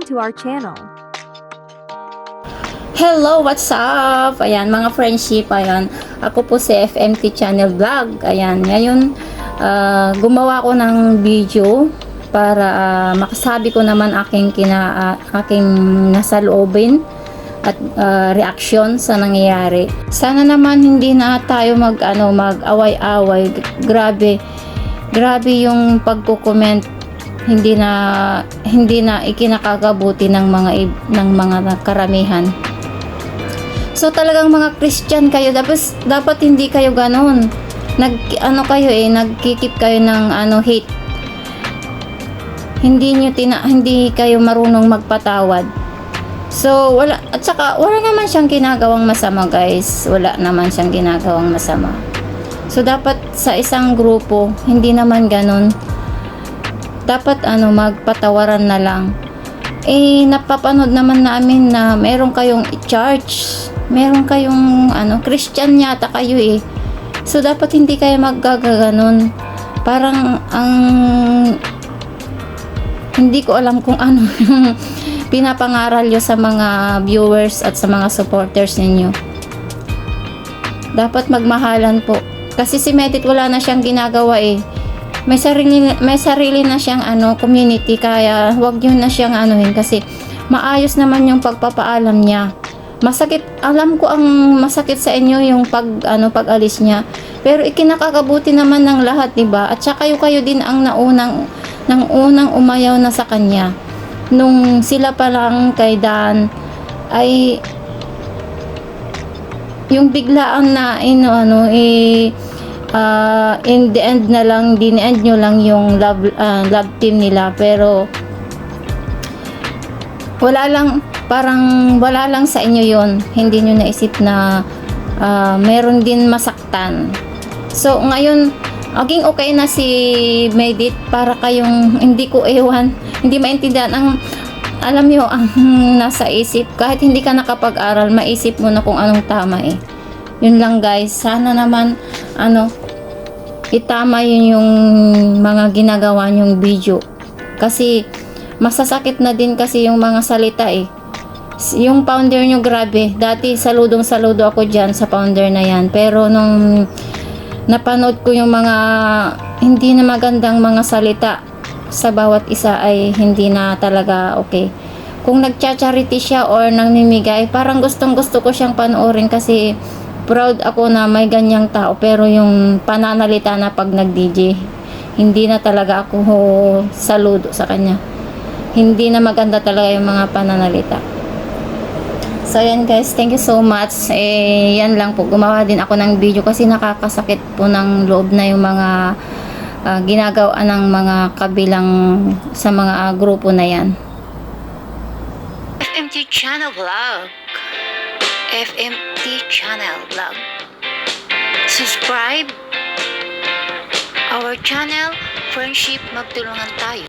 to our channel. Hello, what's up? Ayan, mga friendship, ayan. Ako po si FMT Channel Vlog. Ayan, ngayon, gumawa ko ng video para makasabi ko naman aking nasaloobin at reaction sa nangyayari. Sana naman hindi na tayo mag-away-away. Grabe yung pagko-comment, hindi na ikinakakabuti ng mga karamihan. So talagang mga Christian kayo, dapat hindi kayo ganoon. Nagkikip kayo ng hate. Hindi kayo marunong magpatawad. So wala naman siyang ginagawang masama, guys. Wala naman siyang ginagawang masama. So dapat sa isang grupo, hindi naman ganoon. Dapat magpatawaran na lang. Napapanood naman namin na meron kayong church, meron kayong Christian yata kayo eh. So dapat hindi kayo maggaganon. Parang hindi ko alam kung ano yung pinapangaral nyo sa mga viewers at sa mga supporters ninyo. Dapat magmahalan po. Kasi si Medit wala na siyang ginagawa eh. May sarili na siyang community, kaya wag niyo na siyang kasi maayos naman yung pagpapaalam niya. Masakit, alam ko ang masakit sa inyo yung pag-alis niya. Pero ikinakakabuti naman ng lahat, 'di ba? At saka kayo din ang unang umayaw na sa kanya. Nung sila pa lang kay Dan ay yung biglaan na in the end na lang, din-end nyo lang yung love team nila, pero wala lang sa inyo yon. Hindi nyo naisip na meron din masaktan. So ngayon maging okay na si Medit, para kayong hindi maintindihan alam nyo ang nasa isip. Kahit hindi ka nakapag-aral, maisip mo na kung anong tama eh. Yun lang, guys. Sana naman itama yun yung mga ginagawa nyong video. Kasi masasakit na din kasi yung mga salita eh. Yung founder nyo, grabe. Dati saludo ako dyan sa founder na yan. Pero nung napanood ko yung mga hindi na magandang mga salita sa bawat isa, ay hindi na talaga okay. Kung nagcha-charity siya or nangmimigay, parang gustong gusto ko siyang panoorin kasi proud ako na may ganyang tao. Pero yung pananalita na pag nag-DJ, hindi na talaga ako saludo sa kanya. Hindi na maganda talaga yung mga pananalita. So yan, guys, thank you so much. Yan lang po, gumawa din ako ng video kasi nakakasakit po ng loob na yung mga ginagawa ng mga kabilang sa mga grupo na yan. FMT Channel Vlog. FMT Channel Vlog. Subscribe our channel. Friendship, magtulungan tayo.